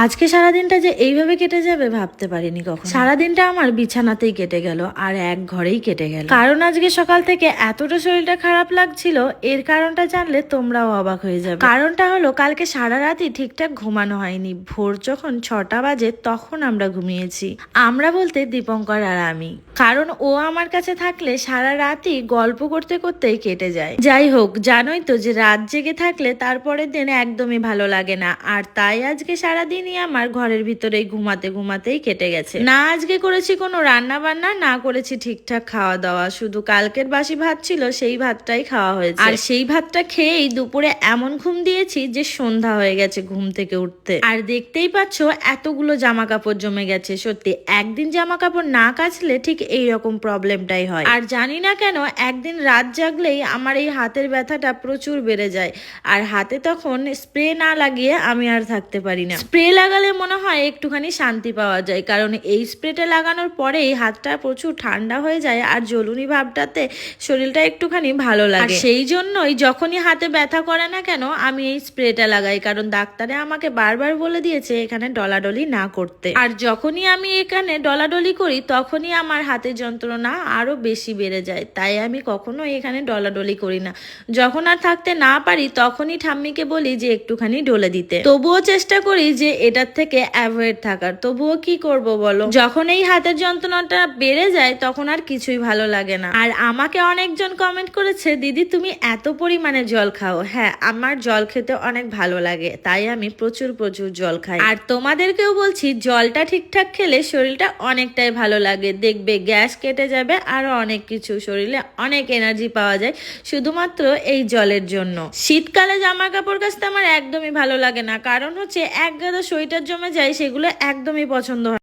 আজকে সারাদিনটা যে এইভাবে কেটে যাবে ভাবতে পারিনি কখনো। সারাদিনটা আমার বিছানাতেই কেটে গেল আর এক ঘরেই কেটে গেল। কারণ আজকে সকাল থেকে এতটা শরীরটা খারাপ লাগছিল, এর কারণটা জানলে তোমরাও অবাক হয়ে যাবে। কারণটা হলো কালকে সারা রাতই ঠিকঠাক ঘুমানো হয়নি। ভোর যখন 6টা বাজে তখন আমরা ঘুমিয়েছি। আমরা বলতে দীপঙ্কর আর আমি। কারণ ও আমার কাছে থাকলে সারা রাতই গল্প করতে করতেই কেটে যায়। যাই হোক, জানোই তো যে রাত জেগে থাকলে তারপরের দিন একদমই ভালো লাগে না। আর তাই আজকে সারাদিনই আমার ঘরের ভিতরেই ঘুমাতে ঘুমাতেই কেটে গেছে। না আজকে করেছি কোনো রান্না বান্না, না করেছি ঠিকঠাক খাওয়া দাওয়া। শুধু কালকের বাসি ভাত ছিল, সেই ভাতটাই খাওয়া হয়েছে। আর সেই ভাতটা খেয়েই দুপুরে এমন ঘুম দিয়েছি যে সন্ধ্যা হয়ে গেছে ঘুম থেকে উঠতে। আর দেখতেই পাচ্ছ এতগুলো জামা কাপড় জমে গেছে। সত্যি একদিন জামা কাপড় না কাচলে ঠিক এইরকম প্রবলেমটাই হয়। আর জানি না কেন একদিন রাত জাগলেই আমার এই হাতের ব্যথাটা প্রচুর বেড়ে যায়। আর হাতে তখন স্প্রে না লাগিয়ে আমি আর থাকতে পারি না। স্প্রে লাগালে মনে হয় একটুখানি শান্তি পাওয়া যায়, কারণ এই স্প্রেটা লাগানোর পরেই হাতটা প্রচুর ঠান্ডা হয়ে যায় আর জ্বলুনি ভাবটাতে শরীরটা একটুখানি ভালো লাগে। সেই জন্যই যখনই হাতে ব্যথা করে না কেন আমি এই স্প্রেটা লাগাই, কারণ ডাক্তারে আমাকে বারবার বলে দিয়েছে এখানে ডলাডলি না করতে। আর যখনই আমি এখানে ডলাডলি করি তখনই আমার হাতের যন্ত্রণা আরো বেশি বেড়ে যায়। তাই আমি কখনো এখানে ডলাডলি করি না। যখন আর থাকতে না পারি তখনই ঠাম্মিকে বলি যে একটুখানি ডলে দিতে। তবুও চেষ্টা করি যে এটার থেকে অ্যাভয়েড থাকার। তবুও কি করব বলো, যখন এই হাতের যন্ত্রণাটা বেড়ে যায় তখন আর কিছুই ভালো লাগে না। আর আমাকে অনেকজন কমেন্ট করেছে, দিদি তুমি এত পরিমাণে জল খাও। হ্যাঁ, আমার জল খেতে অনেক ভালো লাগে, তাই আমি প্রচুর প্রচুর জল খাই। আর তোমাদেরকেও বলছি জলটা ঠিকঠাক খেলে শরীরটা অনেকটাই ভালো লাগে। দেখবে গ্যাস কেটে যাবে, আরো অনেক কিছু, শরীরে অনেক এনার্জি পাওয়া যায় শুধুমাত্র এই জলের জন্য। শীতকালে জামা কাপড় কাচতে আমার একদমই ভালো লাগে না, কারণ হচ্ছে এক গাদা সোয়েটার জমে যায়, সেগুলো একদমই পছন্দ হয়।